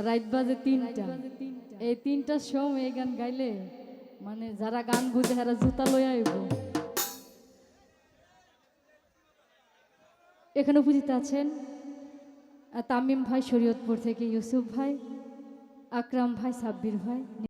রাত বাজে ৩টা। এই ৩টার সময় এই গান গাইলে মানে যারা গান বুঝে তারা জুতা লইয়া আইব। এখানে উপস্থিত আছেন তামিম ভাই শরীয়তপুর থেকে, ইউসুফ ভাই, আকরাম ভাই, সাব্বির ভাই।